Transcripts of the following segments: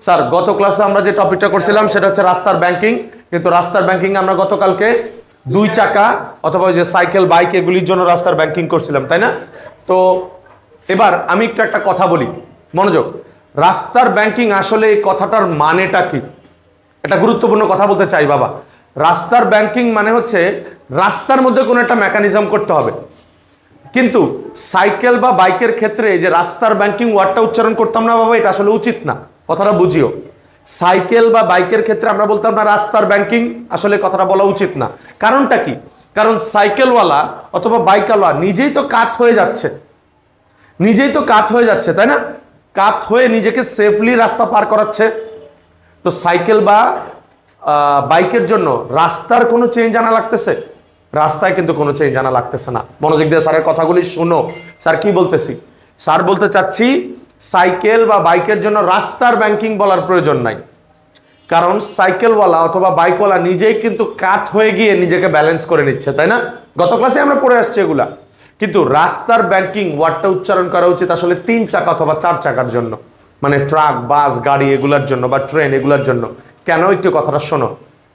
Sir গত ক্লাসে আমরা যে টপিকটা করছিলাম সেটা হচ্ছে রাস্তার ব্যাংকিং, কিন্তু রাস্তার ব্যাংকিং আমরা গতকালকে 2 চাকা অথবা যে সাইকেল বাইক এগুলির জন্য রাস্তার ব্যাংকিং করছিলাম, তাই না? তো এবার আমি একটু একটা কথা বলি, মনোযোগ। রাস্তার ব্যাংকিং আসলে এই কথাটার মানেটা কি, এটা গুরুত্বপূর্ণ কথা বলতে চাই বাবা। রাস্তার ব্যাংকিং মানে হচ্ছে রাস্তার মধ্যে কোনো একটা মেকানিজম করতে হবে, কিন্তু সাইকেল বা বাইকের ক্ষেত্রে যে রাস্তার ব্যাংকিং ওয়ার্ডটা উচ্চারণ করতাম না বাবা, এটা আসলে উচিত না, কথাটা বুঝিও। সাইকেল বা বাইকের ক্ষেত্রে আমরা বলতাম না রাস্তার ব্যাংকিং, আসলে কথাটা বলা উচিত না। কারণটা কি? কারণ সাইকেলওয়ালা অথবা বাইকওয়ালা নিজেই তো কাত হয়ে যাচ্ছে, তাই না? কাত হয়ে নিজেকে সেফলি রাস্তা পার করাচ্ছে। তো সাইকেল বা বাইকের জন্য রাস্তার কোনো চেঞ্জ আনা লাগতেছে? রাস্তায় কিন্তু কোনো চেঞ্জ আনা লাগতেছে না। মনোযোগ দিয়ে স্যারের কথাগুলি শোনো। স্যার কি বলতেছি? স্যার বলতে চাচ্ছি সাইকেল বা বাইকের জন্য রাস্তার ব্যাংকিং বলার প্রয়োজন নাই, কারণ সাইকেলওয়ালা অথবা বাইকওয়ালা নিজেই কিন্তু কাত হয়ে গিয়ে নিজেকে ব্যালেন্স করে নিচ্ছে, তাই না? গত ক্লাসে আমরা পড়ে আসছি এগুলা। কিন্তু রাস্তার ব্যাংকিং ওয়ার্ডটা উচ্চারণ করা উচিত আসলে 3 চাকা অথবা 4 চাকার জন্য, মানে ট্রাক, বাস, গাড়ি এগুলার জন্য বা ট্রেন এগুলার জন্য। কেন? একটু কথাটা শোনো।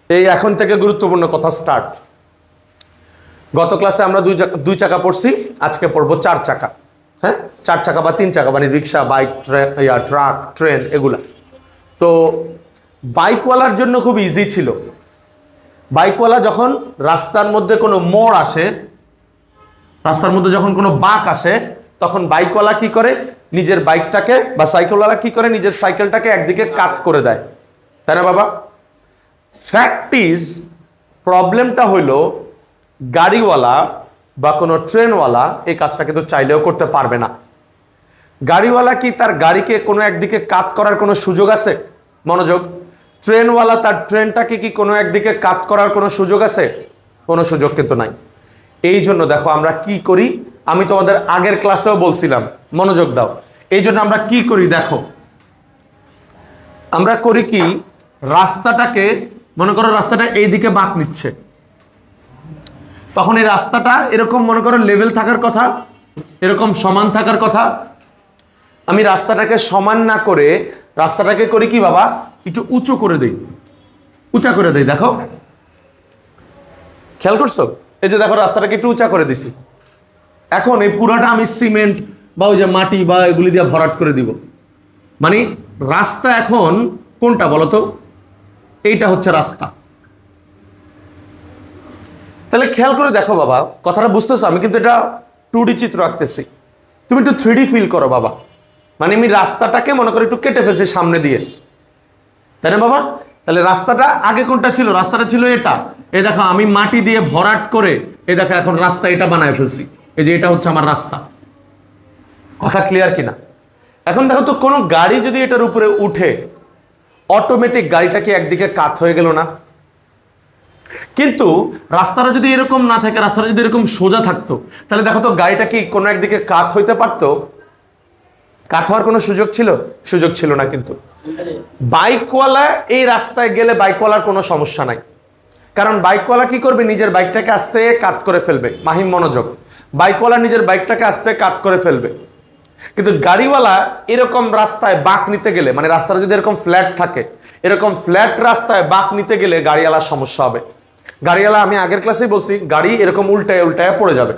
এই এখন থেকে গুরুত্বপূর্ণ কথা স্টার্ট। গত ক্লাসে আমরা 2 চাকা পড়ছি, আজকে পড়বো 4 চাকা। হ্যাঁ, 4 চাকা বা 3 চাকা, মানে রিক্সা, বাইক, ট্রাক, ট্রেন এগুলা। তো বাইকওয়ালার জন্য খুব ইজি ছিল। বাইকওয়ালা যখন রাস্তার মধ্যে কোনো মোড় আসে, রাস্তার মধ্যে যখন কোনো বাঁক আসে, তখন বাইকওয়ালা কি করে? নিজের বাইকটাকে বা সাইকেলওয়ালা কি করে? নিজের সাইকেলটাকে একদিকে কাট করে দেয়, তাই না বাবা? ফ্যাক্ট ইজ, প্রবলেমটা হইল গাড়িওয়ালা বা কোনো ট্রেনওয়ালা এই কাজটা কিন্তু চাইলেও করতে পারবে না। গাড়িওয়ালা কি তার গাড়িকে কোনো একদিকে কাট করার কোনো সুযোগ আছে? মনোযোগ। ট্রেনওয়ালা তার ট্রেনটাকে কি কোনো একদিকে কাট করার কোনো সুযোগ আছে? কোনো সুযোগ কিন্তু নাই। এই জন্য দেখো আমরা কি করি, আমি তোমাদের আগের ক্লাসেও বলছিলাম, মনোযোগ দাও। এই জন্য আমরা কি করি দেখো, আমরা করি কি, রাস্তাটাকে মনে করো রাস্তাটা এইদিকে বাঁক নিচ্ছে, তখন এই রাস্তাটা এরকম মনে করো লেভেল থাকার কথা, এরকম সমান থাকার কথা। আমি রাস্তাটাকে সমান না করে রাস্তাটাকে করি কি বাবা, একটু উঁচু করে দেই, উঁচা করে দেই। দেখো খেয়াল করছো? এই যে দেখো রাস্তাটাকে একটু উঁচা করে দিছি। এখন এই পুরাটা আমি সিমেন্ট বা ওই যে মাটি বা এগুলি দিয়ে ভরাট করে দিব। মানে রাস্তা এখন কোনটা বলতো? এইটা হচ্ছে রাস্তা। তাহলে খেয়াল করে দেখো বাবা, কথাটা বুঝতেছো? আমি কিন্তু এটা 2D চিত্র আঁকতেছি, তুমি একটু 3D ফিল করো বাবা। মানে আমি রাস্তাটাকে মনে করো একটু কেটে ফেলছি সামনে দিয়ে, তাই না বাবা? তাহলে রাস্তাটা আগে কোনটা ছিল? রাস্তাটা ছিল এটা। এই দেখো আমি মাটি দিয়ে ভরাট করে এই দেখো এখন রাস্তা এটা বানায় ফেলছি। এই যে এটা হচ্ছে আমার রাস্তা। কথা ক্লিয়ার কিনা? এখন দেখো তো, কোনো গাড়ি যদি এটার উপরে উঠে, অটোমেটিক গাড়িটা কি একদিকে কাত হয়ে গেল না? কিন্তু রাস্তাটা যদি এরকম না থাকে, রাস্তাটা যদি এরকম সোজা থাকতো, তাহলে দেখো তো গাড়িটা কি কোনো একদিকে কাত হইতে পারতো? কাত হওয়ার কোনো সুযোগ ছিল? সুযোগ ছিল না। কিন্তু বাইকওয়ালা এই রাস্তায় গেলে বাইকওয়ালার কোনো সমস্যা নাই, কারণ বাইকওয়ালা কি করবে? নিজের বাইকটাকে আস্তে কাত করে ফেলবে। মাহিম মনোযোগ, বাইকওয়ালা নিজের বাইকটাকে আস্তে কাত করে ফেলবে। কিন্তু গাড়িওয়ালা এরকম রাস্তায় বাঁক নিতে গেলে, মানে রাস্তাটা যদি এরকম ফ্ল্যাট থাকে, এরকম ফ্ল্যাট রাস্তায় বাঁক নিতে গেলে গাড়িওয়ালার সমস্যা হবে। গাড়িওয়ালা, আমি আগের ক্লাসেই বলছি, গাড়ি এরকম উল্টায় উল্টায় পড়ে যাবে,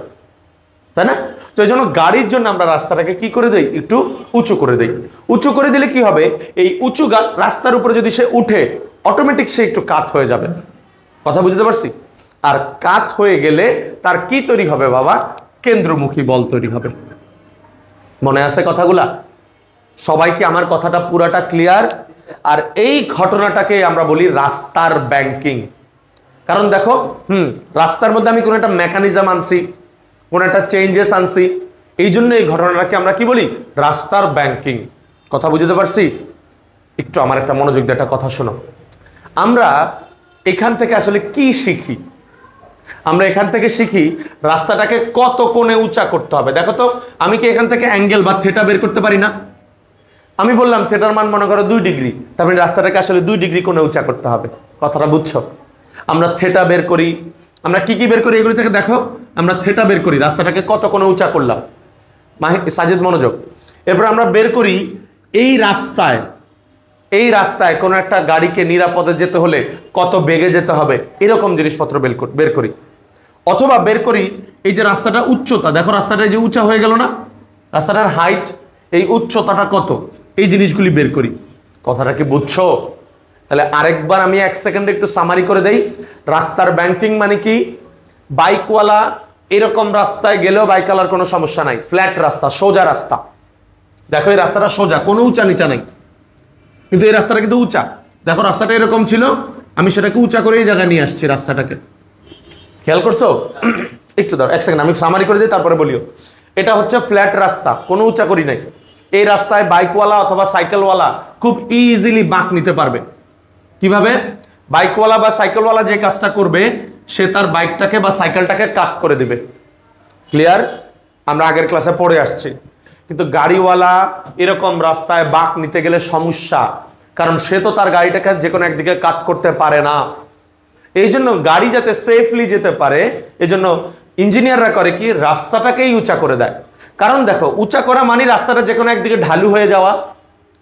তাই না? তো এই জন্য গাড়ির জন্য আমরা রাস্তাটাকে কি করে দেই? একটু উঁচু করে দেই। উঁচু করে দিলে কি হবে? এই উঁচু রাস্তার উপরে যদি সে উঠে, অটোমেটিক সে একটু কাত হয়ে যাবে। কথা বুঝতে পারছি? আর কাত হয়ে গেলে তার কি তৈরি হবে বাবা? কেন্দ্রমুখী বল তৈরি হবে। মনে আছে কথাগুলা? সবাই কি আমার কথাটা পুরাটা ক্লিয়ার? আর এই ঘটনাটাকে আমরা বলি রাস্তার ব্যাংকিং। কারণ দেখো, রাস্তার মধ্যে আমি কোনো একটা মেকানিজম আনছি, কোনো একটা চেঞ্জেস আনছি, এই জন্য এই ঘটনাটাকে আমরা কি বলি? রাস্তার ব্যাংকিং। কথা বুঝতে পারছি? একটু আমার একটা মনোযোগ দিয়ে একটা কথা শোনো। আমরা এখান থেকে আসলে কি শিখি? আমরা এখান থেকে শিখি রাস্তাটাকে কত কোণে উঁচা করতে হবে। দেখো তো, আমি কি এখান থেকে অ্যাঙ্গেল বা থেটা বের করতে পারি না? আমি বললাম থেটার মান মনে করো 2 ডিগ্রি, তার মানে রাস্তাটাকে আসলে 2 ডিগ্রি কোণে উঁচা করতে হবে। কথাটা বুঝছো? আমরা থেটা বের করি, আমরা কি কি বের করি এগুলি থেকে দেখো। আমরা থেটা বের করি, রাস্তাটাকে কত কোণে উঁচা করলাম। সাজিদ মনোযোগ। এরপর আমরা বের করি এই রাস্তায় এই রাস্তায় কোনো একটা গাড়িকে নিরাপদে যেতে হলে কত বেগে যেতে হবে, এরকম জিনিসপত্র বের করি। অথবা বের করি এই যে রাস্তাটা উচ্চতা, দেখো রাস্তাটা যে উঁচা হয়ে গেল না, রাস্তাটার হাইট, এই উচ্চতাটা কত, এই জিনিসগুলি বের করি। কথাটা কি বুঝছো? তাহলে আরেকবার আমি 1 সেকেন্ডে একটু সামারি করে দেই। রাস্তার ব্যাংকিং মানে কি? বাইকওয়ালা এরকম রাস্তায় গেলেও বাইকওয়ালার কোনো সমস্যা নাই, ফ্ল্যাট রাস্তা, সোজা রাস্তা। দেখো এই রাস্তাটা সোজা, কোনো উঁচা নিচা নাই, কিন্তু এই রাস্তাটা কিন্তু উঁচা। দেখো রাস্তাটা এরকম ছিল, আমি সেটাকে উঁচা করে এই জায়গায় নিয়ে আসছি রাস্তাটাকে। খেয়াল করছো? একটু দাও 1 সেকেন্ড, আমি সামারি করে দিই তারপরে বলিও। এটা হচ্ছে ফ্ল্যাট রাস্তা, কোনো উঁচা করি নাই। এই রাস্তায় বাইকওয়ালা অথবা সাইকেলওয়ালা খুব ইজিলি বাঁক নিতে পারবে। কিভাবে? বাইকওয়ালা বা সাইকেলওয়ালা যে কাজটা করবে, সে তার বাইকটাকে বা সাইকেলটাকে কাট করে দিবে। ক্লিয়ার? আমরা আগের ক্লাসে পড়ে আসছি। কিন্তু গাড়িওয়ালা এরকম রাস্তায় বাঁক নিতে গেলে সমস্যা, কারণ সে তো তার গাড়িটাকে যে কোনো একদিকে কাট করতে পারে না। এই জন্য গাড়ি যাতে সেফলি যেতে পারে, এই জন্য ইঞ্জিনিয়াররা করে কি, রাস্তাটাকেই উঁচা করে দেয়। কারণ দেখো উঁচা করা মানে রাস্তাটা যে কোনো একদিকে ঢালু হয়ে যাওয়া।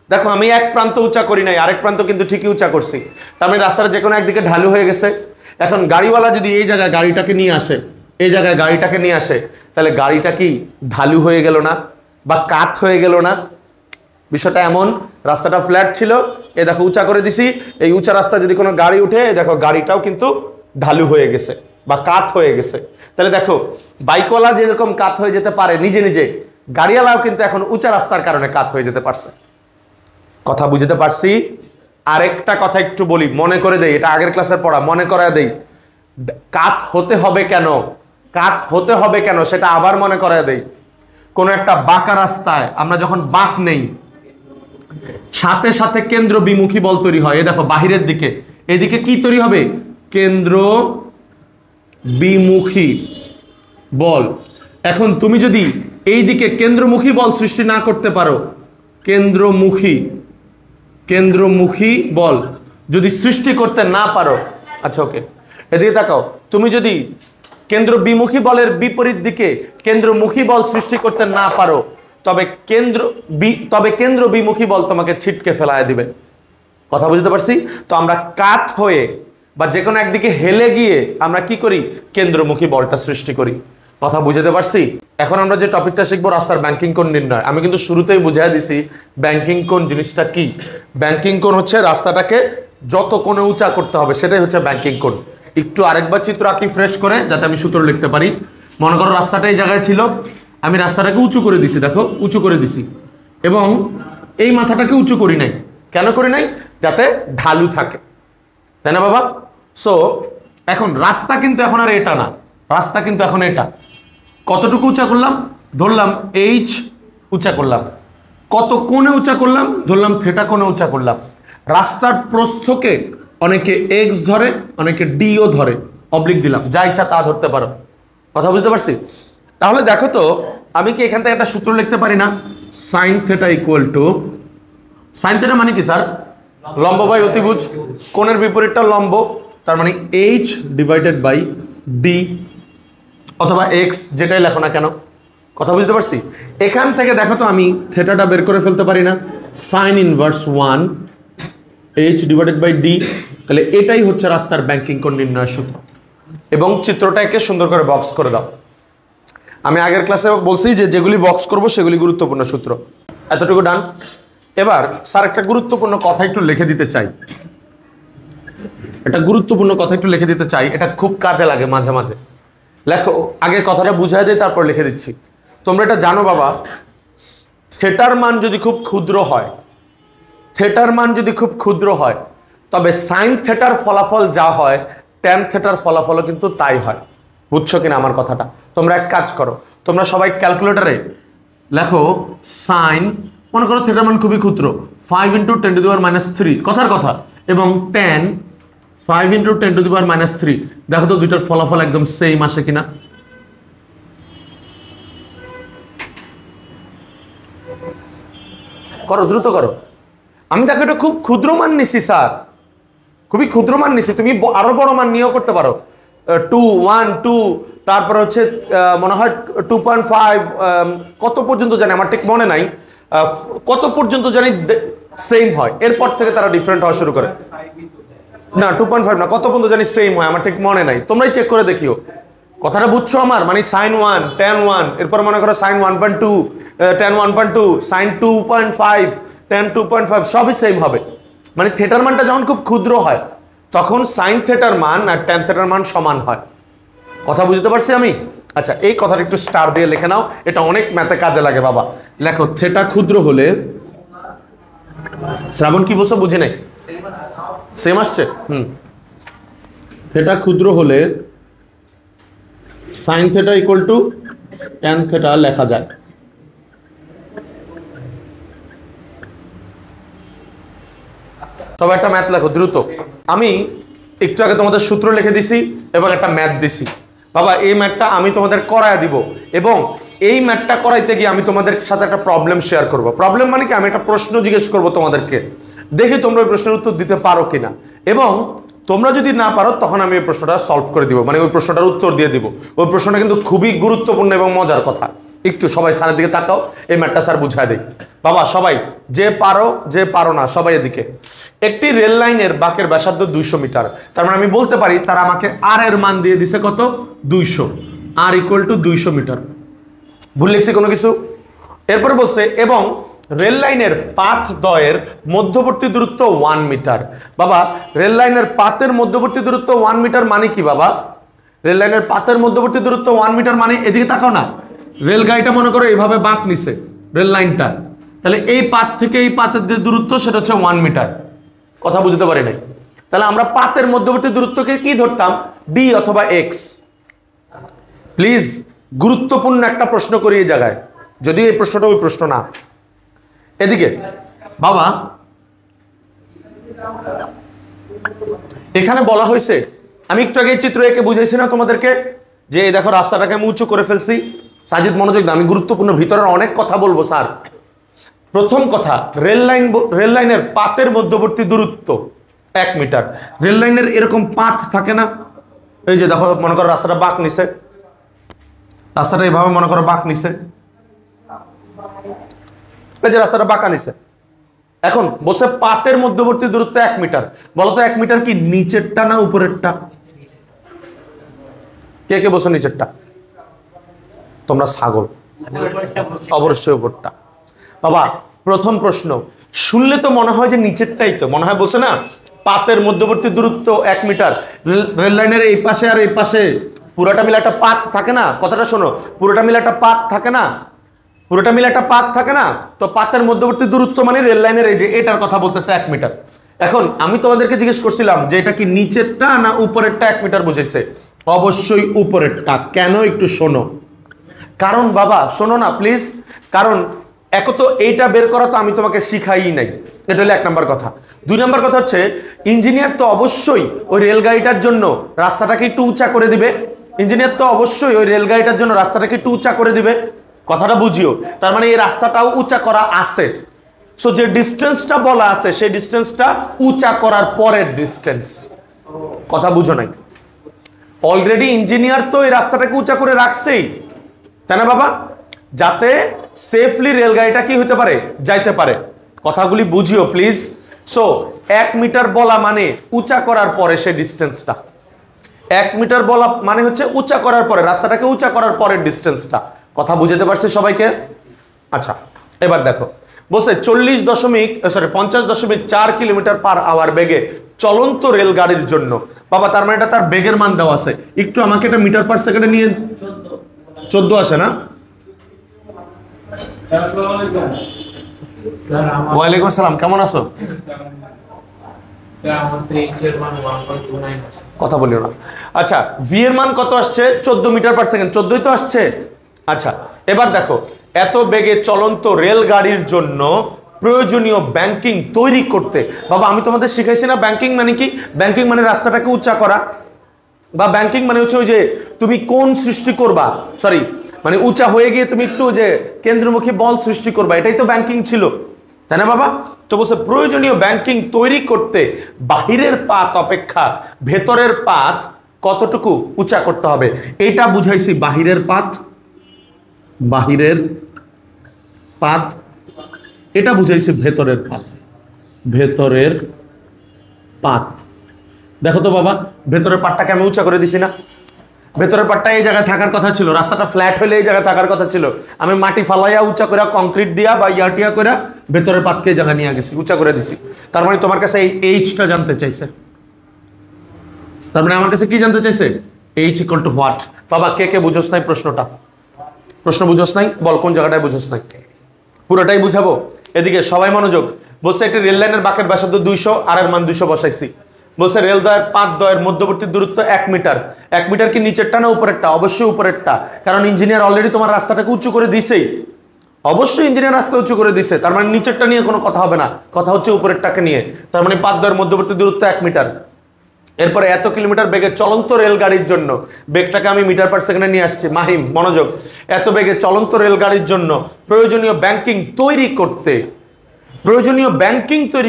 দেখো আমি এক প্রান্ত উঁচা করি নাই, আরেক প্রান্ত কিন্তু ঠিকই উঁচা করছি, তার মানে রাস্তাটা যে কোনো একদিকে ঢালু হয়ে গেছে। এখন গাড়িওয়ালা যদি এই জায়গায় গাড়িটাকে নিয়ে আসে, এই জায়গায় গাড়িটাকে নিয়ে আসে, তাহলে গাড়িটা কি ঢালু হয়ে গেল না বা কাট হয়ে গেল না? বিষয়টা এমন, রাস্তাটা ফ্ল্যাট ছিল, এ দেখো উঁচা করে দিছি, এই উঁচা রাস্তা যদি কোনো গাড়ি উঠে, দেখো গাড়িটাও কিন্তু ঢালু হয়ে গেছে বা কাত হয়ে গেছে। তাহলে দেখো বাইকওয়ালা যেরকম কাত হয়ে যেতে পারে নিজে নিজে, গাড়িওয়ালাও কিন্তু এখন উঁচা রাস্তার কারণে কাত হয়ে যেতে পারছে। কথা বুঝতে পারছি? আরেকটা কথা একটু বলি, মনে করে দেই, এটা আগের ক্লাসের পড়া, মনে করায় দেই। কাত হতে হবে কেন, কাত হতে হবে কেন সেটা আবার মনে করায় দেই। কোনো একটা বাঁকা রাস্তায় আমরা যখন বাঁক নেই, সাথে সাথে কেন্দ্র বিমুখী বল তৈরি হয়। এই দেখো বাহিরের দিকে, এদিকে কি তৈরি হবে? কেন্দ্র বিমুখী বল। এখন তুমি যদি এই দিকে কেন্দ্রমুখী বল সৃষ্টি না করতে পারো, কেন্দ্রমুখী বল যদি সৃষ্টি করতে না পারো, আচ্ছা ওকে এদিকে তাকাও, তুমি যদি কেন্দ্র বিমুখী বলের বিপরীত দিকে কেন্দ্রমুখী বল সৃষ্টি করতে না পারো, তবে কেন্দ্র বিমুখী বল তোমাকে ছিটকে ফেলায় দিবে। কথা বুঝতে পারছি? তো আমরা কাত হয়ে বা যে কোনো একদিকে হেলে গিয়ে আমরা কি করি? কেন্দ্রমুখী বলটা সৃষ্টি করি। কথা বুঝতে পারছি? এখন আমরা যে টপিকটা শিখবো রাস্তার ব্যাংকিং কোণ নির্ণয়। আমি কিন্তু শুরুতেই বুঝাই দিছি ব্যাংকিং কোণ জিনিসটা কি। ব্যাংকিং কোণ হচ্ছে রাস্তাটাকে যত কোণে উঁচা করতে হবে, সেটাই হচ্ছে ব্যাংকিং কোণ। একটু আরেকবার চিত্র আঁকি ফ্রেশ করে, যাতে আমি সূত্র লিখতে পারি। মনে করো রাস্তাটা এই জায়গায় ছিল, আমি রাস্তাটাকে উঁচু করে দিছি, দেখো উঁচু করে দিছি, এবং এই মাথাটাকে উঁচু করি নাই। কেন করি নাই? যাতে ঢালু থাকে, তাই না বাবা? সো এখন রাস্তা কিন্তু এখন আর এটা না, রাস্তা কিন্তু এখন এটা। কতটুকু উঁচা করলাম? ধরলাম এইচ উঁচা করলাম। কত কোণে উঁচা করলাম? ধরলাম থিটা কোণে উঁচা করলাম। রাস্তার প্রস্থকে অনেকে এক্স ধরে, অনেকে ডিও ধরে, অবলিক দিলাম, যা ইচ্ছা তা ধরতে পারো। কথা বুঝতে পারছি? তাহলে দেখো তো, আমি কি এখান থেকে একটা সূত্র লিখতে পারি না? Sine theta equal two, sine theta মানে কি স্যার? লম্ব বাই অতিভুজ, কোণের বিপরীতটা লম্ব, তার মানে এইচ ডিভাইডেড বাই ডি অথবা এক্স, যেটাই লেখো না কেন। কথা বুঝতে পারছি? এখান থেকে দেখো তো আমি থিটাটা বের করে ফেলতে পারি না? Sine inverse 1 h divided by d. তাহলে এটাই হচ্ছে রাস্তার ব্যাংকিং কোণ নির্ণয়ের সূত্র। এবং চিত্রটাকে সুন্দর করে বক্স করে দাও। আমি আগের ক্লাসে বলছি যে যেগুলি বক্স করব সেগুলি গুরুত্বপূর্ণ সূত্র। এতটুকু ডান। এবার স্যার একটা গুরুত্বপূর্ণ কথা একটু লিখে দিতে চাই, এটা গুরুত্বপূর্ণ কথা একটু লিখে দিতে চাই, এটা খুব কাজে লাগে মাঝে মাঝে। লেখো, আগে কথাটা বুঝাই দেয় তারপর লিখে দিচ্ছি। তোমরা এটা জানো বাবা, থিটার মান যদি খুব ক্ষুদ্র হয়, থিটার মান যদি খুব ক্ষুদ্র হয়, তবে সাইন থিটার ফলাফল যা হয়, ট্যান থিটার ফলাফলও কিন্তু তাই হয়। বুঝছো কিনা আমার কথাটা? তোমরা এক কাজ করো, তোমরা সবাই ক্যালকুলেটরে লেখো সাইন, মনে করো থিটার মান খুবই ক্ষুদ্র, 5 × 10⁻³ কথার কথা, এবং ট্যান 5 × 10⁻³ দেখো তো দুইটার ফলাফল একদম সেম আসে কিনা। করো, দ্রুত করো। আমি দেখো এটা খুব ক্ষুদ্র মান নিছি স্যার, খুবই ক্ষুদ্র মান নিছি, তুমি আরো বড় মান নিয়েও করতে পারো। 2, 1, 2, তারপর হচ্ছে মনে হয় 2.5, কত পর্যন্ত জানি আমার ঠিক মনে নাই, কত পর্যন্ত জানি সেম হয়, এরপর থেকে তারা ডিফারেন্ট হওয়া শুরু করে। না 2.5 না, কত পর্যন্ত জানি সেম হয়, আমার ঠিক মনে নাই, তোমরাই চেক করে দেখিও। কথাটা বুঝছো আমার? মানে sin 1 tan 1, এরপর মনে করো sin 1.2 tan 1.2 sin 2.5 tan 2.5 সবই সেম হবে। মানে থিটার মানটা যখন খুব ক্ষুদ্র হয় তখন sin থিটার মান আর tan থিটার মান সমান হয়। কথা বুঝতে পারছি আমি? আচ্ছা, এই কথাটা একটু স্টার দিয়ে লিখে নাও, এটা অনেক ম্যাথে কাজে লাগে বাবা। লেখো থিটা ক্ষুদ্র হলে, শ্রাবণ কি বলছো বুঝি নাই? সেম আসছে? থিটা ক্ষুদ্র হলে sin theta equal two tan theta লেখা যায়। তবে একটা ম্যাথ লেখো দ্রুত। আমি একটু আগে তোমাদের সূত্র লিখে দিছি এবং একটা ম্যাথ দিছি বাবা। এই ম্যাথটা আমি তোমাদের করায় দিব এবং এই ম্যাথটা করাইতে গিয়ে আমি তোমাদের সাথে একটা প্রবলেম শেয়ার করব। প্রবলেম মানে কি, আমি একটা প্রশ্ন জিজ্ঞেস করব তোমাদেরকে, দেখি তোমরা ওই প্রশ্নের উত্তর দিতে পারো কিনা, এবং তোমরা যদি না পারো তখন আমি ওই প্রশ্নটা সলভ করে দিব, মানে ওই প্রশ্নটার উত্তর দিয়ে দিব। ওই প্রশ্নটা কিন্তু খুবই গুরুত্বপূর্ণ এবং মজার কথা। একটু সবাই স্যারের দিকে তাকাও, এই ম্যাথটা স্যার বুঝায় দেয় বাবা। সবাই যে পারো না সবাই এদিকে। একটি রেল লাইনের বাঁকের ব্যাসার্ধ 200 মিটার, তার মানে আমি বলতে পারি তারা আমাকে আর এর মান দিয়ে দিছে কত? 200, আর ইকুয়াল টু 200 মিটার। ভুল লিখছি কোনো কিছু? এরপর বলছে এবং রেল লাইনের পাথ দ্বয়ের মধ্যবর্তী দূরত্ব 1 মিটার। বাবা রেল লাইনের পাথের মধ্যবর্তী দূরত্ব 1 মিটার মানে কি বাবা? রেল লাইনের পাথের মধ্যবর্তী দূরত্ব 1 মিটার মানে, এদিকে তাকাও না, রেল গাড়িটা মনে করো এইভাবে বাঁক নিছে রেল লাইনটা, তাহলে এই পাথ থেকে এই পাথের যে দূরত্ব সেটা হচ্ছে 1 মিটার। কথা বুঝতে পারি নাই? তাহলে আমরা পাথের মধ্যবর্তী দূরত্বকে কি ধরতাম? ডি অথবা এক্স। প্লিজ গুরুত্বপূর্ণ একটা প্রশ্ন করি এই জায়গায়, যদিও এই প্রশ্নটা ওই প্রশ্ন না। এদিকে বাবা এখানে বলা হয়েছে, আমি একটু আগে চিত্র এঁকে বুঝাইছি না তোমাদেরকে, যে দেখো রাস্তাটাকে আমি উঁচু করে ফেলছি। সাজিদ মনোযোগ দাও, আমি গুরুত্বপূর্ণ ভিতরের অনেক কথা বলবো স্যার। প্রথম কথা, রেল লাইনের পাতের মধ্যবর্তী দূরত্ব 1 মিটার। রেল লাইনের এরকম পাথ থাকে না, এই যে দেখো মনে করো রাস্তাটা বাঁক নিছে, রাস্তাটা এইভাবে মনে করো বাঁক নিছে, এই যে রাস্তাটা বাঁকা নিছে। এখন বলছে পাতের মধ্যবর্তী দূরত্ব 1 মিটার। বলতো 1 মিটার কি নিচেরটা না উপরেরটা? কে কে বলছো নিচেরটা? তোমরা ছাগল, অবশ্যই উপরটা। বাবা প্রথম প্রশ্ন শুনলে তো মনে হয় যে নিচেরটাই, তো মনে হয় বলছে না পাতের মধ্যবর্তী দূরত্ব 1 মিটার। রেল লাইনের এই পাশে আর এই পাশে পুরোটা মিলে একটা পাত থাকে না? কথাটা শোনো, পুরোটা মিলে একটা পাত থাকে না? পুরোটা মিলে একটা পাত থাকে না? তো পাতের মধ্যবর্তী দূরত্ব মানে রেল লাইনের এই যে এটার কথা বলতেছে 1 মিটার। এখন আমি তোমাদেরকে জিজ্ঞেস করছিলাম যে এটা কি নিচেরটা না উপরেরটা 1 মিটার বুঝাইছে? অবশ্যই উপরেরটা। কেন? একটু শোনো। কারণ বাবা শোনো না প্লিজ, কারণ এক তো এইটা বের করা তো আমি তোমাকে শিখাই নাই, এটা হলো 1 নম্বর কথা। 2 নম্বর কথা হচ্ছে ইঞ্জিনিয়ার তো অবশ্যই ওই রেলগাড়িটার জন্য রাস্তাটাকে একটু উঁচা করে দিবে। ইঞ্জিনিয়ার তো অবশ্যই ওই রেলগাড়িটার জন্য রাস্তাটাকে একটু উঁচা করে দিবে। কথাটা বুঝিও, তার মানে এই রাস্তাটাও উঁচা করা আছে। সো যে ডিস্টেন্সটা বলা আছে সেই ডিস্টেন্সটা উঁচা করার পরের ডিস্টেন্স। কথা বুঝো নাই? অলরেডি ইঞ্জিনিয়ার তো এই রাস্তাটাকে উঁচা করে রাখছেই, তাই না বাবা? যাতে সেফলি রেলগাড়িটা কি হতে পারে? যাইতে পারে। কথাগুলি বুঝিও প্লিজ। সো 1 মিটার বলা মানে উঁচা করার পরে সেই ডিস্টেন্সটা। 1 মিটার বলা মানে হচ্ছে উঁচা করার পরে, রাস্তাটাকে উঁচা করার পরের ডিস্টেন্সটা। কথা বুঝতে পারছি সবাইকে? আচ্ছা এবার দেখো বলছে 50.4 কিলোমিটার পার আওয়ার বেগে চলন্ত রেলগাড়ির জন্য। বাবা তার মানে এটা তার বেগের মান দেওয়া আছে। একটু আমাকে এটা মিটার পার সেকেন্ডে নিয়ে 14 আসে না? ওয়ালাইকুম আসসালাম, কেমন আছো? কথা বলিও না। আচ্ছা ভি এর মান কত আসছে? 14 মিটার পার সেকেন্ড। 14ই তো আসছে। আচ্ছা এবার দেখো এত বেগে চলন্ত রেলগাড়ির জন্য প্রয়োজনীয় ব্যাংকিং তৈরি করতে। বাবা আমি তোমাদের শিখাইছি না ব্যাংকিং মানে কি? ব্যাংকিং মানে রাস্তাটাকে উঁচা করা, বা ব্যাংকিং মানে হচ্ছে ওই যে তুমি কোণ সৃষ্টি করবা, সরি মানে উঁচা হয়ে গিয়ে তুমি একটু যে কেন্দ্রমুখী বল সৃষ্টি করবা, এটাই তো ব্যাংকিং ছিল, তাই না বাবা? তো বলছে প্রয়োজনীয় ব্যাংকিং তৈরি করতে বাহিরের পাত অপেক্ষা ভেতরের পাত কতটুকু উঁচা করতে হবে, এটা বুঝাইছি। বাহিরের পাত, বাহিরের পাত, এটা বুঝাইছি ভেতরের পাত। ভেতরের পাত। দেখো তো বাবা, ভেতরের পাটটাকে আমি উঁচা করে দিছি না? ভেতরের পাটটা এই জায়গায় থাকার কথা ছিল, রাস্তাটা ফ্ল্যাট হলে এই জায়গায় থাকার কথা ছিল, আমি মাটি ফালাইয়া উঁচা করে কংক্রিট দিয়া বা ইয়াটিয়া করে ভেতরের পাতকে এই জায়গায় নিয়ে গেছি, উঁচা করে দিছি। তার মানে তোমার কাছে এই এইচটা জানতে চাইছে। তার মানে আমার কাছে কি জানতে চাইছে? H equal to what. বাবা কে কে বুঝোস নাই প্রশ্নটা? প্রশ্ন বুঝোস নাই? বল কোন জায়গাটায় বুঝোস নাই? পুরোটাই বুঝাবো। এদিকে সবাই মনোযোগ। বলছে একটি রেল লাইনের বাঁকের ব্যাসার্ধ 200, আর এর মান 200 বসাইছি। বলছে রেল দ্বয়ের পাত দ্বয়ের মধ্যবর্তী দূরত্ব 1 মিটার। 1 মিটার কি নিচেরটা না উপরেরটা? অবশ্যই উপরেরটা, কারণ ইঞ্জিনিয়ার অলরেডি তোমার রাস্তাটাকে উঁচু করে দিছেই। অবশ্যই ইঞ্জিনিয়ার রাস্তা উঁচু করে দিছে, তার মানে নিচেরটা নিয়ে কোনো কথা হবে না, কথা হচ্ছে উপরেরটাকে নিয়ে। তার মানে পাত দ্বয়ের মধ্যবর্তী দূরত্ব 1 মিটার। এরপরে এত কিলোমিটার বেগে চলন্ত রেলগাড়ির জন্য, বেগটাকে আমি মিটার পার সেকেন্ডে নিয়ে আসছি, মাহিম মনোযোগ। এত বেগে চলন্ত রেলগাড়ির জন্য প্রয়োজনীয় ব্যাংকিং তৈরি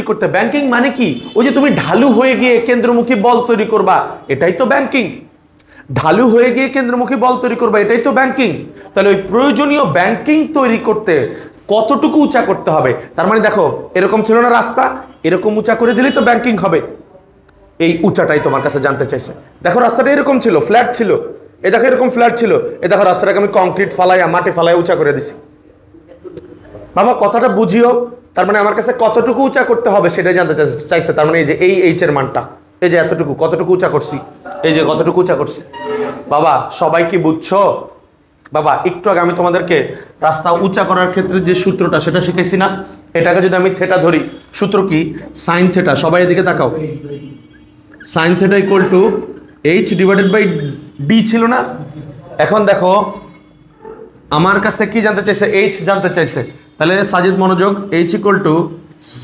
করতে, ব্যাংকিং মানে কি? ওই যে তুমি ঢালু হয়ে গিয়ে কেন্দ্রমুখী বল তৈরি করবা, এটাই তো ব্যাংকিং। ঢালু হয়ে গিয়ে কেন্দ্রমুখী বল তৈরি করবা, এটাই তো ব্যাংকিং। তাহলে ওই প্রয়োজনীয় ব্যাংকিং তৈরি করতে কতটুকু উঁচা করতে হবে? তার মানে দেখো, এরকম ছিল না রাস্তা, এরকম উঁচা করে দিলেই তো ব্যাংকিং হবে। এই উঁচাটাই তোমার কাছে জানতে চাইছে। দেখো রাস্তাটা এরকম ছিল, ফ্ল্যাট ছিল, এ দেখো এরকম ফ্ল্যাট ছিল, এ দেখো রাস্তাটাকে আমি কংক্রিট ফালাইয়া মাটি ফালাইয়া উঁচা করে দিছি। বাবা কথাটা বুঝিও। তার মানে আমার কাছে কতটুকু উঁচা করতে হবে সেটাই জানতে চাইছে। তার মানে এই যে এই এইচ এর মানটা, এই যে এতটুকু, কতটুকু উঁচা করছি, এই যে কতটুকু উঁচা করছি। বাবা সবাই কি বুঝছো? বাবা একটু আগে আমি তোমাদেরকে রাস্তা উঁচা করার ক্ষেত্রে যে সূত্রটা সেটা শিখেছি না? এটাকে যদি আমি থেটা ধরি, সূত্র কি? Sine theta. সবাই এদিকে তাকাও। Sine theta equal to h divided by d ছিল না? এখন দেখো আমার কাছে কি জানতে চাইছে? এইচ জানতে চাইছে। তাহলে সাজিদ মনোযোগ, H equal to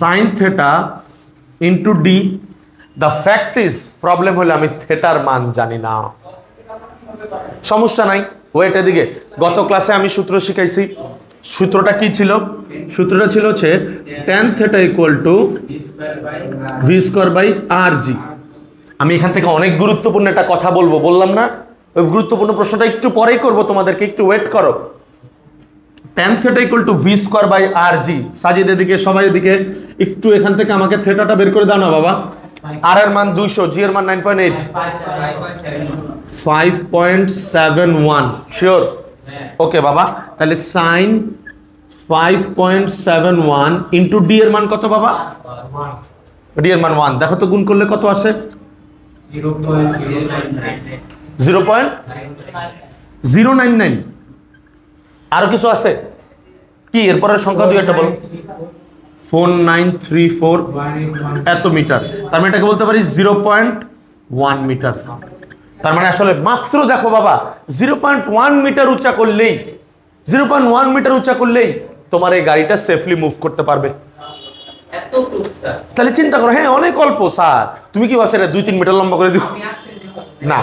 sine theta into D. The fact is, problem হলে আমি থেটার মান জানি না। সমস্যা নাই, ওয়েট এদিকে। গত ক্লাসে আমি সূত্র শিখাইছি। সূত্রটা কি ছিল? সূত্রটা ছিল হচ্ছে tan theta equal to V square by R G. আমি এখান থেকে অনেক গুরুত্বপূর্ণ একটা কথা বলবো, বললাম না? ওই গুরুত্বপূর্ণ প্রশ্নটা একটু পরেই করবো তোমাদেরকে, একটু ওয়েট করো। tan theta equal to V square by R G. Sajid এদিকে, সবাই এদিকে একটু এখান থেকে আমাকে থেটাটা বের করে দাও না বাবা। আর এর মান 200, জি এর মান 9.8, 5.71। শিওর? ওকে বাবা, তাহলে সাইন 5.71 ইন্টু ডি এর মান কত বাবা? ডি এর মান 1। দেখো তো গুণ করলে কত আসে? 0.099। আরো কিছু আছে কি? এরপরের সংখ্যা দুই একটা বলো। 4934 এত মিটার। তার মানে এটাকে বলতে পারি 0.1 মিটার। তার মানে আসলে মাত্র দেখো বাবা 0.1 মিটার উঁচা করলেই, 0.1 মিটার উঁচা করলেই তোমার এই গাড়িটা সেফলি মুভ করতে পারবে। তাহলে চিন্তা করো, হ্যাঁ অনেক অল্প স্যার। তুমি কি ভাবছো এটা 2-3 মিটার লম্বা করে দিব? না,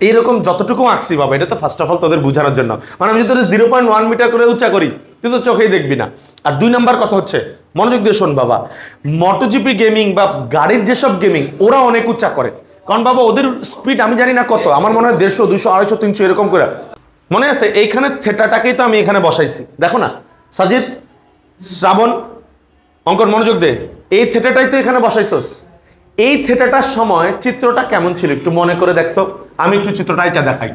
এইরকম যতটুকু আঁকছি বাবা, এটা তো ফার্স্ট অফ অল তোদের বোঝানোর জন্য। মানে আমি যদি 0.1 মিটার করে উঁচা করি, তুই তো চোখেই দেখবি না। আর 2 নাম্বার কথা হচ্ছে, মনোযোগ দিয়ে শোন বাবা, মোটোজিপি গেমিং বা গাড়ির যেসব গেমিং, ওরা অনেক উঁচা করে। কারণ বাবা ওদের স্পিড আমি জানি না কত, আমার মনে হয় 150, 200, 250, 300 এরকম করে। মনে আছে? এইখানে থেটাটাকেই তো আমি এখানে বসাইছি, দেখো না সাজিদ, শ্রাবণ, অঙ্কন মনোযোগ দে। এই থেটাটাই তো এখানে বসাইছস। এই থেটাটার সময় চিত্রটা কেমন ছিল একটু মনে করে দেখতো। আমি একটু চিত্রটা একা দেখাই,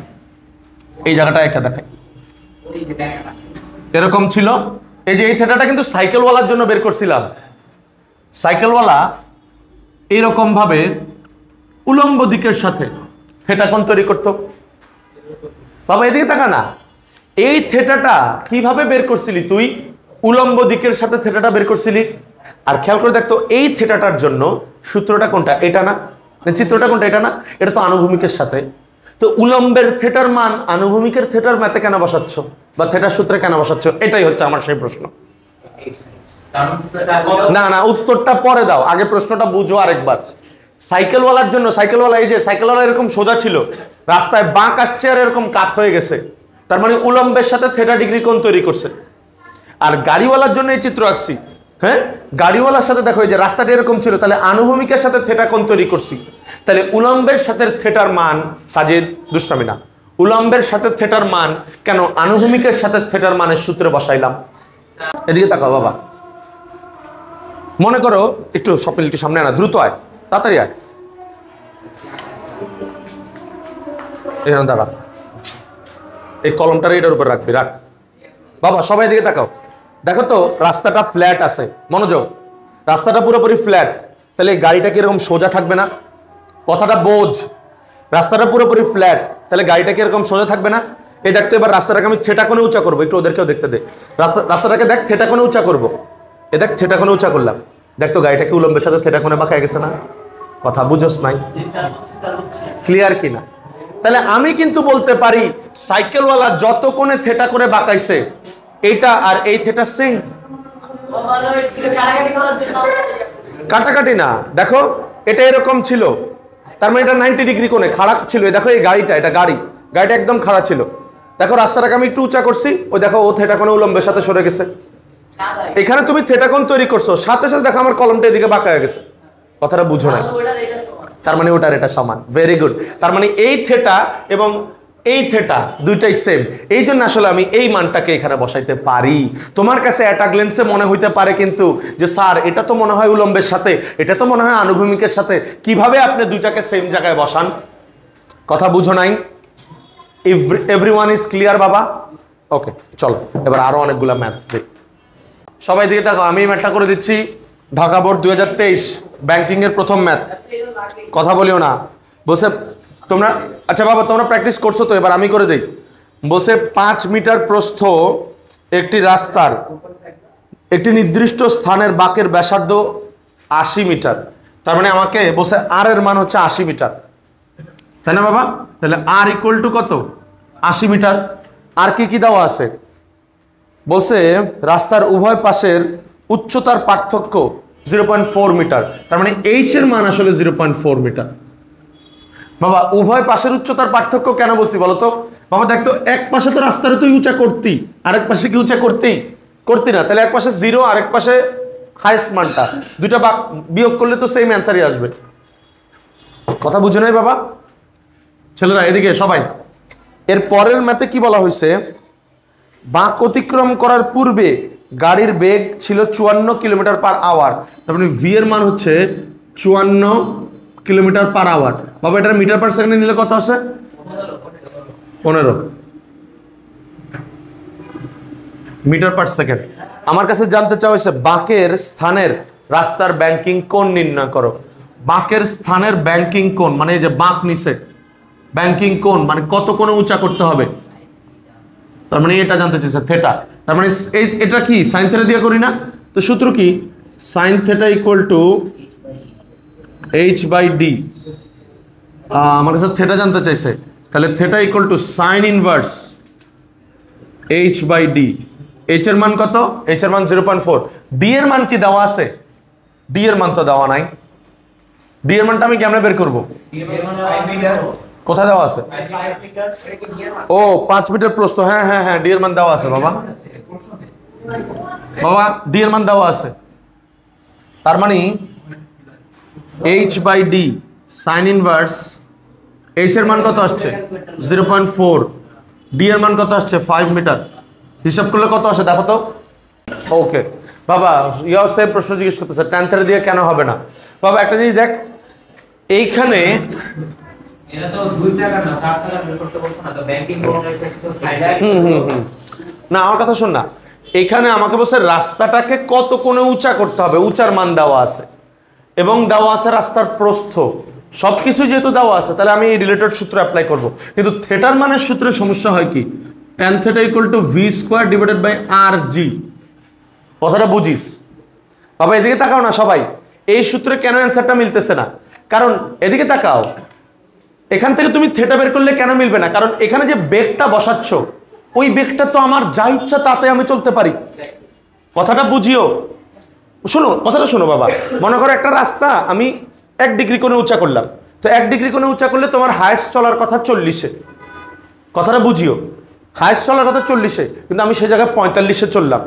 এই জায়গাটা একা দেখাই। এরকম ছিল। এই যে এই থেটাটা কিন্তু সাইকেলওয়ালার জন্য বের করছিলাম। সাইকেলওয়ালা এইরকম ভাবে উলম্ব দিকের সাথে থেটা কোণ তৈরি করতো। বাবা এদিকে তাকা না, এই থেটাটা কিভাবে বের করছিলি তুই? উলম্ব দিকের সাথে থেটাটা বের করছিলি। আর খেয়াল করে দেখতো এই থেটাটার জন্য সূত্রটা কোনটা? এটা না? চিত্রটা কোনটা? এটা না? এটা তো আনুভূমিকের সাথে। তো উলম্বের থেটার মান আনুভূমিকের থেটার ম্যাথে কেন বসাচ্ছ, বা থেটার সূত্রে কেন বসাচ্ছ? এটাই হচ্ছে আমার সেই প্রশ্ন। না না, উত্তরটা পরে দাও, আগে প্রশ্নটা বুঝো আরেকবার। সাইকেলওয়ালার জন্য, সাইকেলওয়ালা এই যে সাইকেলওয়ালা এরকম সোজা ছিল, রাস্তায় বাঁক আসছে আর এরকম কাত হয়ে গেছে, তার মানে উলম্বের সাথে থেটা ডিগ্রি কোণ তৈরি করছে। আর গাড়িওয়ালার জন্য এই চিত্র আঁকছি, হ্যাঁ গাড়িওয়ালার সাথে দেখো এই যে রাস্তাটা এরকম ছিল, তাহলে আনুভূমিকের সাথে থেটা কোণ তৈরি করছি। তাহলে উলম্বের সাথে থেটার মান, সাজিদ দুষ্টামি না, উলম্বের সাথে থেটার মান কেন আনুভূমিকের সাথে থেটার মানের সূত্রে বসাইলাম? এদিকে তাকাও বাবা, মনে করো একটু স্বপ্নিল একটু সামনে আনা, দ্রুত আয়, তাড়াতাড়ি আয়, এখানে দাঁড়া, এই কলমটার এটার উপর রাখবি, রাখ। বাবা সবাই দিকে তাকাও, দেখো তো রাস্তাটা ফ্ল্যাট আছে, মনোযোগ, রাস্তাটা পুরোপুরি ফ্ল্যাট, তাহলে গাড়িটা কি এরকম সোজা থাকবে না? কথাটা বোঝ, রাস্তাটা পুরোপুরি ফ্ল্যাট, তাহলে গাড়িটা কি এরকম সোজা থাকবে না? এই দেখতো, এবার রাস্তাটাকে আমি থেটা কোণে উঁচা করবো, একটু ওদেরকেও দেখতে দে, রাস্তাটাকে দেখ থেটা কোণে উঁচা করবো, এ দেখ থেটা কোণে উঁচা করলাম, দেখতো গাড়িটা কি উলম্বের সাথে থেটা কোণে বাঁকা গেছে না? কথা বুঝোস নাই? ক্লিয়ার কিনা? তাহলে আমি কিন্তু বলতে পারি সাইকেলওয়ালা যত কোণে থেটা করে বাঁকাইছে, এইটা আর এই থেটা সেম। কাটাকাটি না, দেখো এটা এরকম ছিল, তার মানে এটা 90 ডিগ্রি কোণে খাড়া ছিল। দেখো এই গাড়িটা, এটা গাড়িটা একদম খাড়া ছিল, দেখো রাস্তাটাকে আমি একটু উঁচা করছি, ওই দেখো ও থেটা কোণে উলম্বের সাথে সরে গেছে। এখানে তুমি থেটা কোণ তৈরি করছো, সাথে সাথে দেখো আমার কলমটা এদিকে বাঁকা হয়ে গেছে। কথাটা বুঝো না? তার মানে ওটার এটা সমান। Very good. তার মানে এই থেটা এবং এই থেটা দুইটাই সেম, এই জন্য আসলে আমি এই মানটাকে এখানে বসাইতে পারি। তোমার কাছে অ্যাট আ গ্লেন্সে মনে হইতে পারে কিন্তু যে স্যার এটা তো মনে হয় উলম্বের সাথে, এটা তো মনে হয় আনুভূমিকের সাথে, কিভাবে আপনি দুইটাকে সেম জায়গায় বসান? কথা বুঝো নাই? এভরিওয়ান ইজ ক্লিয়ার বাবা? ওকে, চলো এবার আরো অনেকগুলো ম্যাথস দিই। সবাই দিকে দেখো, আমি ম্যাথটা করে দিচ্ছি। ঢাকা বোর্ড 2023 ব্যাংকিং এর প্রথম ম্যাথ। কথা বলিও না, বসে তোমরা, আচ্ছা বাবা তোমরা প্র্যাকটিস করছো তো, এবার আমি করে দিই। বসে 5 মিটার প্রস্থ একটি রাস্তার একটি নির্দিষ্ট স্থানের বাঁকের ব্যাসার্ধ 80 মিটার, তার মানে আমাকে বসে আর এর মান হচ্ছে 80 মিটার, তাই না বাবা? তাহলে আর ইকুয়াল টু কত? 80 মিটার। আর কি কি দেওয়া আছে? বলছে রাস্তার উভয় পাশের উচ্চতার পার্থক্য 0.4 মিটার, তার মানে এইচ এর মান আসলে 0.4 মিটার। বাবা উভয় পাশের উচ্চতার পার্থক্য কেন বলছি বলতো? বাবা দেখতো এক পাশে তো রাস্তার তুই উঁচা করতি, আরেক পাশে কি উঁচা করতি না, তাহলে এক পাশে 0 আরেক পাশে হাইয়েস্ট মানটা, দুইটা বিয়োগ করলে তো সেম অ্যান্সারই আসবে। কথা বুঝো নাই বাবা? ছেলেরা এদিকে সবাই। এর পরের ম্যাথে কি বলা হয়েছে? বাঁক অতিক্রম করার পূর্বে গাড়ির বেগ ছিল 54 কিলোমিটার পার আওয়ার, তার মানে ভি এর মান হচ্ছে 54 কিলোমিটার পার আওয়ার। বাবা এটা মিটার পার সেকেন্ডে নিলে কত আসে? 15 মিটার পার সেকেন্ড। আমার কাছে জানতে চাওয়া হয়েছে বাঁকের স্থানের রাস্তার ব্যাংকিং কোণ নির্ণয় করো। বাঁকের স্থানের ব্যাংকিং কোণ মানে এই যে বাঁক নিচে, ব্যাংকিং কোণ মানে কত কোণে উঁচা করতে হবে, তার মানে এটা জানতে চাইছে থেটা। তার মানে এটা কি সাইন থেটা দিয়ে করি না? তো সূত্র কি? Sine theta equal two h/d। আমার কাছে থেটা জানতে চাইছে, তাহলে theta equal two sign inverse h/d। h এর মান কত? h এর মান 0.4। d এর মান কি দেওয়া আছে? d এর মান তো দেওয়া নাই। d এর মানটা আমি কেমনে বের করব? কোথায় দেওয়া আছে? ও 5 মিটার প্রস্থ, হ্যাঁ হ্যাঁ হ্যাঁ, ডি এর মান দেওয়া আছে বাবা। বাবা ডি এর মান দেওয়া আছে, তার মানে h/d সাইন ইনভার্স, h এর মান কত আসছে? 0.4, ডি এর মান কত আসছে? 5 মিটার। হিসাব করলে কত আসে দেখো তো? ওকে বাবা, ইয়াও সেম প্রশ্ন জিজ্ঞেস করতেছে, tan থিটা দিয়ে কেন হবে না? বাবা একটা জিনিস দেখ, এইখানে এটা তো দুই জায়গা না, চার জায়গা বের করতে বলছো না, তো ব্যাংকিং কোণের ক্ষেত্রে সাইড না, আমার কথা শোন না, এখানে আমাকে বলছে রাস্তাটাকে কত কোণে উঁচা করতে হবে, উঁচার মান দেওয়া আছে এবং দেওয়া আছে রাস্তার প্রস্থ, সবকিছু যেহেতু দেওয়া আছে তাহলে আমি এই রিলেটেড সূত্র অ্যাপ্লাই করব। কিন্তু থেটার মানের সূত্রে সমস্যা হয় কি? tan theta equal to v square divided by rg। কথাটা বুঝিস বাবা? এদিকে তাকাও না সবাই, এই সূত্রে কেন অ্যান্সারটা মিলতেছে না? কারণ এদিকে তাকাও, এখান থেকে তুমি থেটা বের করলে কেন মিলবে না? কারণ এখানে যে বেগটা বসাচ্ছ ওই বেগটা তো আমার যা ইচ্ছা তাতে আমি চলতে পারি। কথাটা বুঝিও, শোনো কথাটা শোনো বাবা। মনে করো একটা রাস্তা আমি 1 ডিগ্রি কোণে উঁচা করলাম, তো 1 ডিগ্রি কোণে উঁচা করলে তোমার হায়েস্ট চলার কথা 40-এ। কথাটা বুঝিও, হায়েস্ট চলার কথা 40-এ, কিন্তু আমি সেই জায়গায় 45-এ চললাম,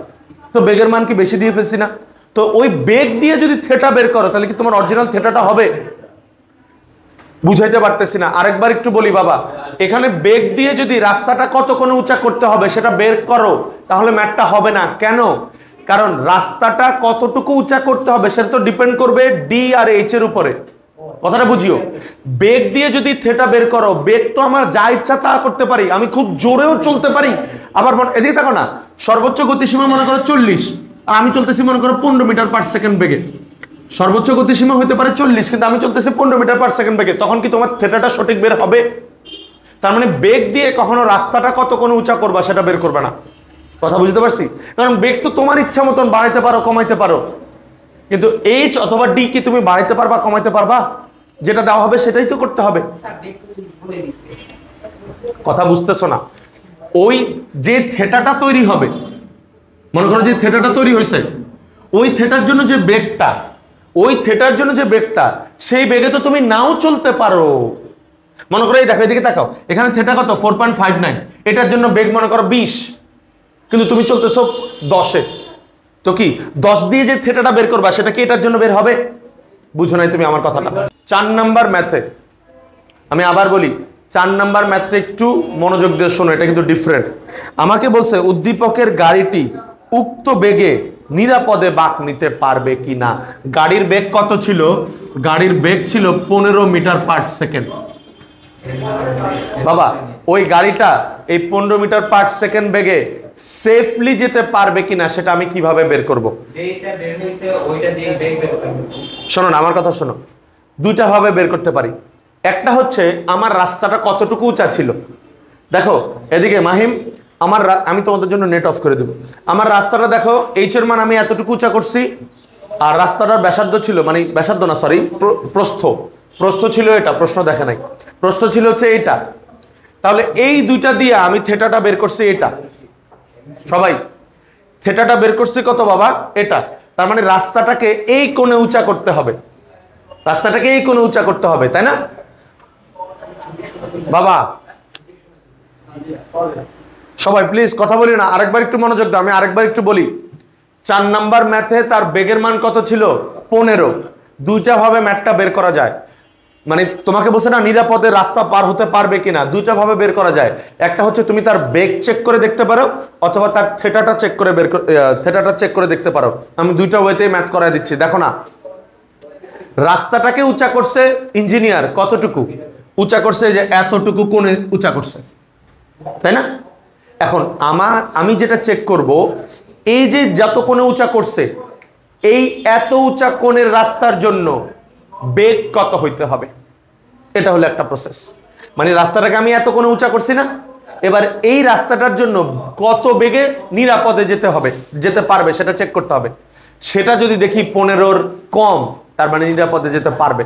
তো বেগের মান কি বেশি দিয়ে ফেলছি না? তো ওই বেগ দিয়ে যদি থেটা বের করো তাহলে কি তোমার অরিজিনাল থেটাটা হবে? বুঝাইতে পারতেছি না, আরেকবার একটু বলি বাবা। এখানে বেগ দিয়ে যদি রাস্তাটা কত কোণে উঁচা করতে হবে সেটা বের করো, তাহলে ম্যাথটা হবে না। কেন? কারণ রাস্তাটা কতটুকু উঁচা করতে হবে সেটা তো ডিপেন্ড করবে ডি আর এইচ এর উপরে। কথাটা বুঝিও, বেগ দিয়ে যদি থেটা বের করো, বেগ তো আমার যা ইচ্ছা তা করতে পারি, আমি খুব জোরেও চলতে পারি, আবার এদিকে দেখো না, সর্বোচ্চ গতিসীমা মনে করো 40 আর আমি চলতেছি মনে করো 15 মিটার পার সেকেন্ড বেগে। সর্বোচ্চ গতিসীমা হতে পারে 40 কিন্তু আমি চলতেছি 15 মিটার পার সেকেন্ড বেগে, তখন কি তোমার থেটাটা সঠিক বের হবে? তার মানে বেগ দিয়ে কখনো রাস্তাটা কত কোন উঁচা করবা সেটা বের করবে না। কথা বুঝতে পারছি? কারণ বেগ তো তোমার ইচ্ছা মতন বাড়াইতে পারো কমাইতে পারো, কিন্তু এইচ অথবা ডি কি তুমি বাড়াইতে পারবা কমাইতে পারবা? যেটা দেওয়া হবে সেটাই তো করতে হবে। কথা বুঝতেছো না? ওই যে থেটাটা তৈরি হবে, মনে করো যে থেটাটা তৈরি হয়েছে, ওই থেটার জন্য যে বেগটা, ওই থেটার জন্য যে বেগটা, সেই বেগে তো তুমি নাও চলতে পারো। মনে করো এই দেখো, এদিকে তাকাও, এখানে থেটা কত 4.59, এটার জন্য বেগ মনে করো 20, কিন্তু তুমি চলতেছো 10-এ, তো কি 10 দিয়ে যে থেটাটা বের করবা সেটা কি এটার জন্য বের হবে? বুঝো নাই তুমি আমার কথাটা? 4 নাম্বার ম্যাথে আমি আবার বলি, 4 নাম্বার ম্যাথে একটু মনোযোগ দিয়ে শোনো, এটা কিন্তু ডিফারেন্ট। আমাকে বলছে উদ্দীপকের গাড়িটি উক্ত বেগে নিরাপদে বাঁক নিতে পারবে কিনা। গাড়ির বেগ কত ছিল? গাড়ির বেগ ছিল 15 মিটার পার সেকেন্ড। বাবা ওই গাড়িটা এই 15 মিটার পার সেকেন্ড বেগে সেফলি যেতে পারবে কিনা সেটা আমি কিভাবে বের করব? শোনো না, আমার কথা শোনো, দুইটা ভাবে বের করতে পারি। একটা হচ্ছে আমার রাস্তাটা কতটুকু উঁচা ছিল। দেখো এদিকে মাহিম, আমি তোমাদের জন্য নেট অফ করে দেব। আমার রাস্তাটা দেখো, এইচ এর মান আমি এতটুকু উঁচা করছি, আর রাস্তাটার ব্যাসার্ধ ছিল, মানে ব্যাসার্ধ না সরি, প্রস্থ ছিল এটা, প্রশ্ন দেখে নাই, প্রস্থ ছিল হচ্ছে এইটা। তাহলে এই দুইটা দিয়ে আমি থেটাটা বের করছি, এটা সবাই থেটাটা বের করছি কত বাবা? এটা। তার মানে রাস্তাটাকে এই কোণে উঁচা করতে হবে, রাস্তাটাকে এই কোণে উঁচা করতে হবে, তাই না বাবা? সবাই প্লিজ কথা বলি না, আরেকবার একটু মনোযোগ দাও, আমি আরেকবার একটু বলি। 4 নাম্বার ম্যাথে তার বেগের মান কত ছিল? 15। দুইটা ভাবে ম্যাথটা বের করা যায়, মানে তোমাকে বলছে না নিরাপদে রাস্তা পার হতে পারবে কিনা, দুইটা ভাবে বের করা যায়। একটা হচ্ছে তুমি তার বেগ চেক করে দেখতে পারো, অথবা তার থেটাটা চেক করে দেখতে পারো। আমি দুইটা ওয়েতেই ম্যাথ করাই দিচ্ছি। দেখো না, রাস্তাটাকে উঁচা করছে ইঞ্জিনিয়ার, কতটুকু উঁচা করছে? যে এতটুকু কোণে উঁচা করছে, তাই না? এখন আমি যেটা চেক করব, এই যে যত কোণে উঁচা করছে, এই এত উঁচা কোণের রাস্তার জন্য বেগ কত হইতে হবে, এটা হলো একটা প্রসেস। মানে রাস্তাটাকে আমি এত কোণে উঁচা করছি না, এবার এই রাস্তাটার জন্য কত বেগে নিরাপদে যেতে পারবে সেটা চেক করতে হবে। সেটা যদি দেখি 15-র কম, তার মানে নিরাপদে যেতে পারবে,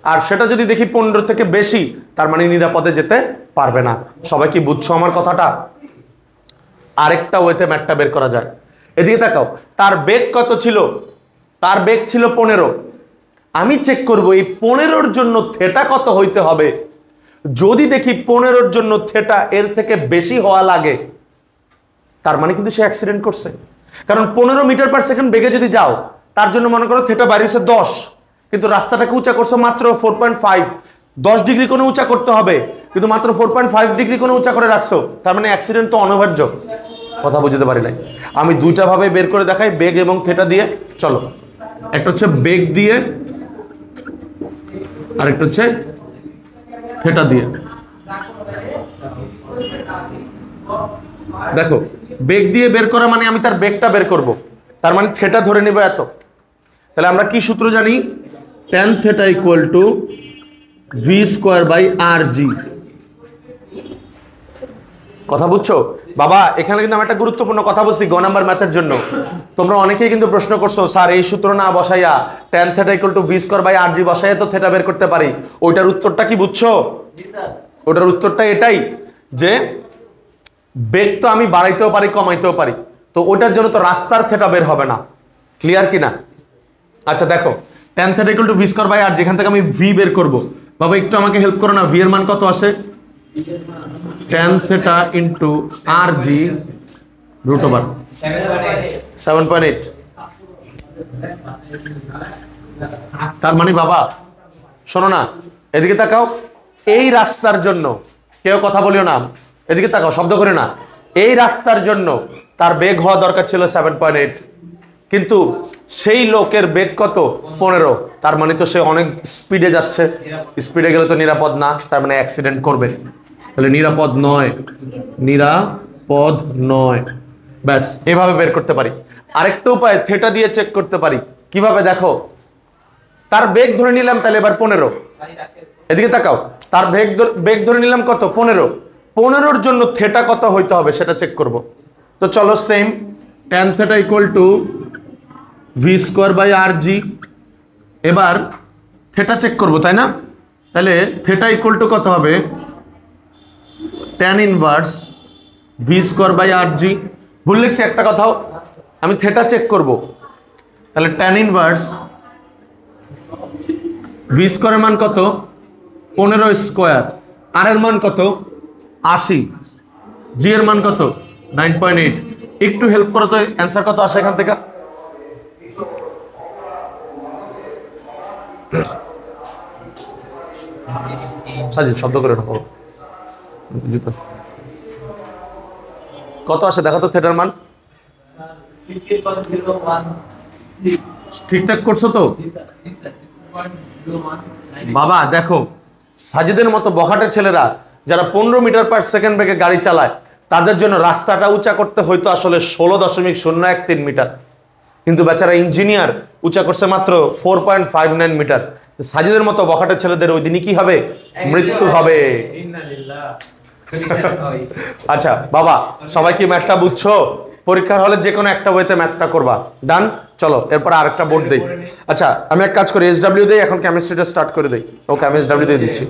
আর সেটা যদি দেখি 15 থেকে বেশি, তার মানে নিরাপদে যেতে পারবে না। সবাই কি বুঝছো আমার কথাটা? আরেকটা ওয়েতে ম্যাথটা বের করা যায়। এদিকে তাকাও, তার বেগ কত ছিল? তার বেগ ছিল 15। আমি চেক করব এই 15-র জন্য থেটা কত হইতে হবে। যদি দেখি 15-র জন্য থেটা এর থেকে বেশি হওয়া লাগে, তার মানে কিন্তু সে অ্যাক্সিডেন্ট করছে। কারণ 15 মিটার পার সেকেন্ড বেগে যদি যাও, তার জন্য মনে করো থেটা বাড়িয়েছে 10, কিন্তু রাস্তাটাকে উঁচা করছো মাত্র 4.5। 10 ডিগ্রি কোণে উঁচা করতে হবে, কিন্তু মাত্র 4.5 ডিগ্রি কোণে উঁচা করে রাখছো, তার মানে অ্যাক্সিডেন্ট তো অনিবার্য। কথা বুঝতে পারি নাই? আমি দুইটা ভাবে বের করে দেখাই, বেগ এবং থেটা দিয়ে। চলো, একটা হচ্ছে বেগ দিয়ে, আরেকটা হচ্ছে থেটা দিয়ে। দেখো, বেগ দিয়ে বের করা মানে আমি তার বেগটা বের করব, তার মানে থেটা ধরে নেব এত। তাহলে আমরা কি সূত্র জানি? tan theta equal to v square by rg। কথা বুঝছো বাবা? এখানে কিন্তু আমি একটা গুরুত্বপূর্ণ কথা বলছি গ নাম্বার ম্যাথের জন্য। তোমরা অনেকেই কিন্তু প্রশ্ন করছো, স্যার এই সূত্র না বসাইয়া tan theta equal to v square by rg বসাইয়া তো থেটা বের করতে পারি। ওইটার উত্তরটা কি বুঝছো? ওটার উত্তরটা এটাই যে বেগ তো আমি বাড়াইতেও পারি কমাইতেও পারি, তো ওটার জন্য তো রাস্তার থেটা বের হবে না। ক্লিয়ার কিনা? আচ্ছা দেখো, tan theta equal to v square by r, যেখান থেকে আমি v বের করব। বাবা একটু আমাকে হেল্প করো না, v এর মান কত আসে? tan theta into rg root over 7.8। তার মানে বাবা শোনো না, এদিকে তাকাও, এই রাস্তার জন্য কেউ কথা বলিও না, এদিকে তাকাও, শব্দ করে না। এই রাস্তার জন্য তার বেগ হওয়া দরকার ছিল 7.8। কিন্তু সেই লোকের বেগ কত 15, তার মানে তো সে অনেক স্পিডে যাচ্ছে, স্পিডে গেলে তো নিরাপদ না, তার মানে অ্যাক্সিডেন্ট করবে, তাহলে নিরাপদ নয়, নিরাপদ নয়। ব্যাস এভাবে বের করতে পারি। আরেকটা উপায় থেটা দিয়ে চেক করতে পারি। কিভাবে দেখো, তার বেগ ধরে নিলাম তাহলে এবার 15, এদিকে তাকাও, তার বেগ ধরে নিলাম কত 15 জন্য থেটা কত হইতে হবে সেটা চেক করব। তো চলো same tan theta equal to V square by R G. এবার থেটা চেক করব, তাই না? তাহলে থেটা ইকুয়াল টু কত হবে tan inverse V square by R G. ভুল লিখছি একটা কথাও, আমি থেটা চেক করব, তাহলে tan ইনভার্স ভি স্কোয়ারের মান কত 15 স্কোয়ার, আর এর মান কত 80, জি এর মান কত 9.8। একটু হেল্প করো তো, অ্যান্সার কত আসে এখান থেকে? সাজিদ শব্দ করে ঢোকো, জুতো কত আসে দেখো তো থেটার মান। 6.013 ঠিকঠাক করছো তো? 6.019 বাবা দেখো, সাজিদের মতো বখাটে ছেলেরা যারা 15 মিটার পার সেকেন্ড বেগে গাড়ি চালায়, তাদের জন্য রাস্তাটা উঁচা করতে হয়তো আসলে 16.013 মিটার, কিন্তু বেচারা ইঞ্জিনিয়ার উঁচা করছে মাত্র 4.59 মিটার। সাজিদের মতো বখাটে ছেলেদের ওই দিনই কি হবে? মৃত্যু হবে। আচ্ছা বাবা, সবাই কি ম্যাথটা বুঝছো? পরীক্ষার হলে যে কোনো একটা বইতে ম্যাথটা করবা। ডান, চলো এরপর আরেকটা বোর্ড দেই। আচ্ছা আমি এক কাজ করি, এসডব্লিউ দেই, এখন কেমিস্ট্রিটা স্টার্ট করে দেই। ওকে আমি এসডব্লিউ দিয়ে দিচ্ছি।